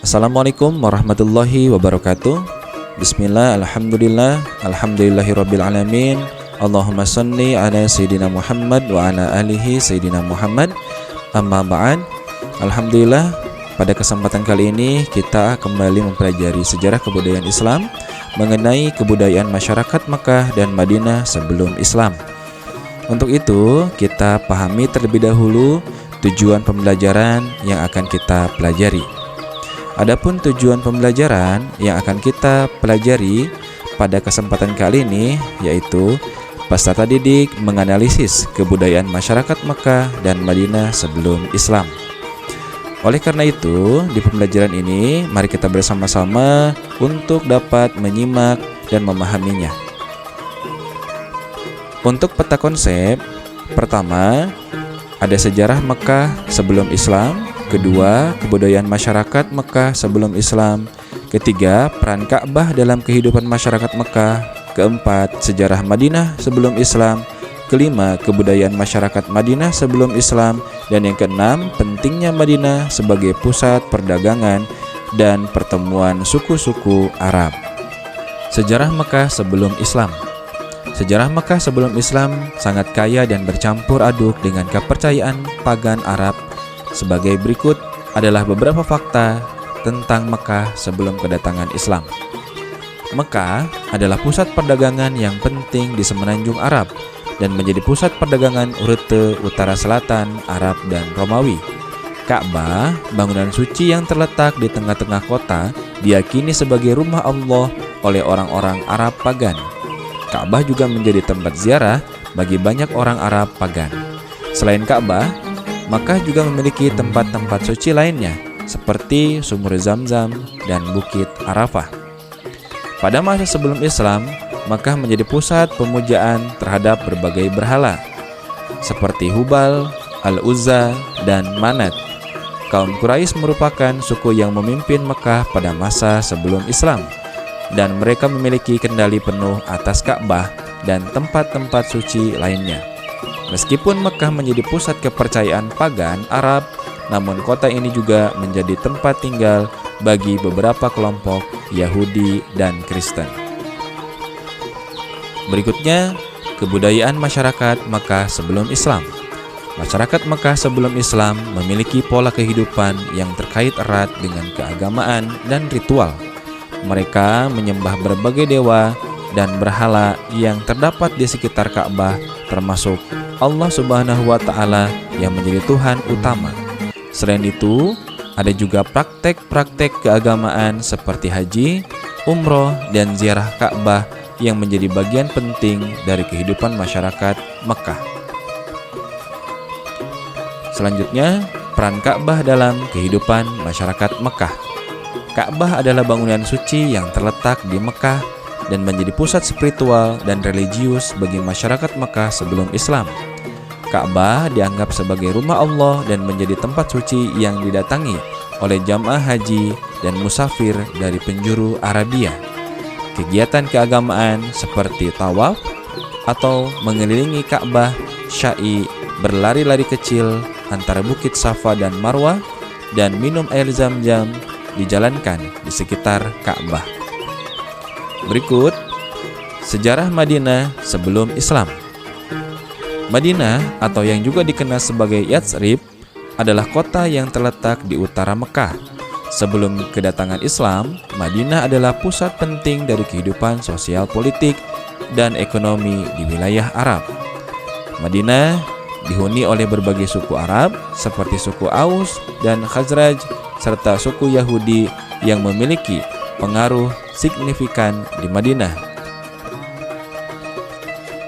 Assalamualaikum warahmatullahi wabarakatuh. Bismillah, alhamdulillah, alhamdulillahirabbil alamin. Allahumma shalli ala sayyidina Muhammad wa ala alihi sayyidina Muhammad. Amma ba'd. Alhamdulillah, pada kesempatan kali ini kita kembali mempelajari sejarah kebudayaan Islam mengenai kebudayaan masyarakat Mekah dan Madinah sebelum Islam. Untuk itu, kita pahami terlebih dahulu tujuan pembelajaran yang akan kita pelajari. Adapun tujuan pembelajaran yang akan kita pelajari pada kesempatan kali ini yaitu peserta didik menganalisis kebudayaan masyarakat Mekah dan Madinah sebelum Islam. Oleh karena itu, di pembelajaran ini mari kita bersama-sama untuk dapat menyimak dan memahaminya. Untuk peta konsep, pertama, ada sejarah Mekah sebelum Islam. Kedua, kebudayaan masyarakat Mekah sebelum Islam. Ketiga, peran Ka'bah dalam kehidupan masyarakat Mekah. Keempat, sejarah Madinah sebelum Islam. Kelima, kebudayaan masyarakat Madinah sebelum Islam. Dan yang keenam, pentingnya Madinah sebagai pusat perdagangan dan pertemuan suku-suku Arab. Sejarah Mekah sebelum Islam. Sejarah Mekah sebelum Islam sangat kaya dan bercampur aduk dengan kepercayaan pagan Arab. Sebagai berikut adalah beberapa fakta tentang Mekah sebelum kedatangan Islam. Mekah adalah pusat perdagangan yang penting di semenanjung Arab dan menjadi pusat perdagangan rute utara selatan Arab dan Romawi. Ka'bah, bangunan suci yang terletak di tengah-tengah kota, diyakini sebagai rumah Allah oleh orang-orang Arab pagan. Ka'bah juga menjadi tempat ziarah bagi banyak orang Arab pagan. Selain Ka'bah, Makkah juga memiliki tempat-tempat suci lainnya seperti Sumur Zamzam dan Bukit Arafah. Pada masa sebelum Islam, Makkah menjadi pusat pemujaan terhadap berbagai berhala seperti Hubal, Al-Uzza, dan Manat. Kaum Quraisy merupakan suku yang memimpin Makkah pada masa sebelum Islam dan mereka memiliki kendali penuh atas Ka'bah dan tempat-tempat suci lainnya. Meskipun Mekah menjadi pusat kepercayaan pagan Arab, namun kota ini juga menjadi tempat tinggal bagi beberapa kelompok Yahudi dan Kristen. Berikutnya, kebudayaan masyarakat Mekah sebelum Islam. Masyarakat Mekah sebelum Islam memiliki pola kehidupan yang terkait erat dengan keagamaan dan ritual. Mereka menyembah berbagai dewa dan berhala yang terdapat di sekitar Ka'bah, termasuk Allah Subhanahu wa Ta'ala yang menjadi Tuhan utama. Selain itu, ada juga praktek-praktek keagamaan seperti haji, umroh, dan ziarah Ka'bah yang menjadi bagian penting dari kehidupan masyarakat Mekah. Selanjutnya, peran Ka'bah dalam kehidupan masyarakat Mekah. Ka'bah adalah bangunan suci yang terletak di Mekah dan menjadi pusat spiritual dan religius bagi masyarakat Mekah sebelum Islam. Ka'bah dianggap sebagai rumah Allah dan menjadi tempat suci yang didatangi oleh jamaah haji dan musafir dari penjuru Arabia. Kegiatan keagamaan seperti tawaf atau mengelilingi Ka'bah, sya'i, berlari-lari kecil antara bukit Safa dan Marwah, dan minum air Zam-Zam dijalankan di sekitar Ka'bah. Berikut sejarah Madinah sebelum Islam. Madinah atau yang juga dikenal sebagai Yatsrib adalah kota yang terletak di utara Mekah. Sebelum kedatangan Islam, Madinah adalah pusat penting dari kehidupan sosial politik dan ekonomi di wilayah Arab. Madinah dihuni oleh berbagai suku Arab seperti suku Aus dan Khazraj serta suku Yahudi yang memiliki pengaruh signifikan di Madinah.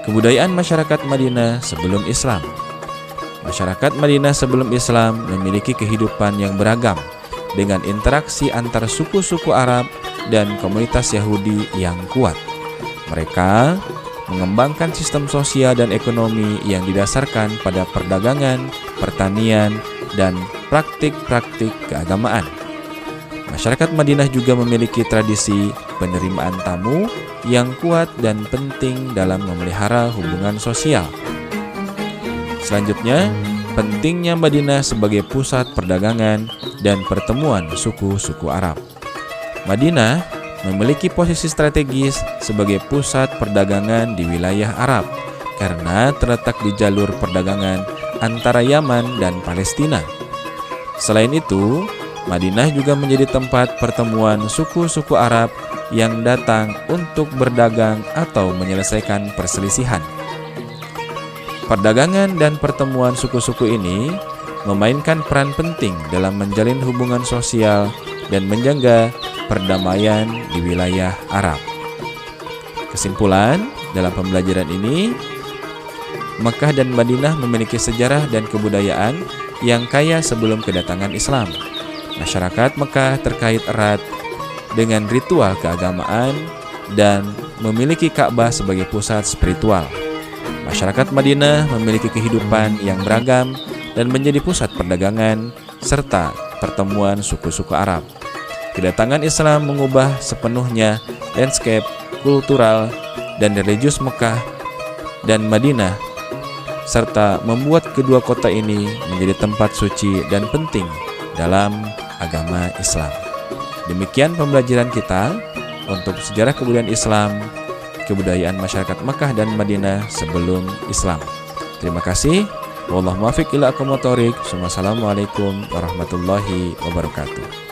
Kebudayaan masyarakat Madinah sebelum Islam. Masyarakat Madinah sebelum Islam memiliki kehidupan yang beragam dengan interaksi antar suku-suku Arab dan komunitas Yahudi yang kuat. Mereka mengembangkan sistem sosial dan ekonomi yang didasarkan pada perdagangan, pertanian, dan praktik-praktik keagamaan. Masyarakat Madinah juga memiliki tradisi penerimaan tamu yang kuat dan penting dalam memelihara hubungan sosial. Selanjutnya, pentingnya Madinah sebagai pusat perdagangan dan pertemuan suku-suku Arab. Madinah memiliki posisi strategis sebagai pusat perdagangan di wilayah Arab karena terletak di jalur perdagangan antara Yaman dan Palestina. Selain itu, Madinah juga menjadi tempat pertemuan suku-suku Arab yang datang untuk berdagang atau menyelesaikan perselisihan. Perdagangan dan pertemuan suku-suku ini memainkan peran penting dalam menjalin hubungan sosial dan menjaga perdamaian di wilayah Arab. Kesimpulan, dalam pembelajaran ini, Mekah dan Madinah memiliki sejarah dan kebudayaan yang kaya sebelum kedatangan Islam. Masyarakat Mekah terkait erat dengan ritual keagamaan dan memiliki Ka'bah sebagai pusat spiritual. Masyarakat Madinah memiliki kehidupan yang beragam dan menjadi pusat perdagangan serta pertemuan suku-suku Arab. Kedatangan Islam mengubah sepenuhnya landscape kultural dan religius Mekah dan Madinah, serta membuat kedua kota ini menjadi tempat suci dan penting dalam agama Islam. Demikian pembelajaran kita untuk sejarah kebudayaan Islam, kebudayaan masyarakat Mekah dan Madinah sebelum Islam. Terima kasih. Wallahu muwaffiq ila aqwamit thoriq. Wassalamualaikum warahmatullahi wabarakatuh.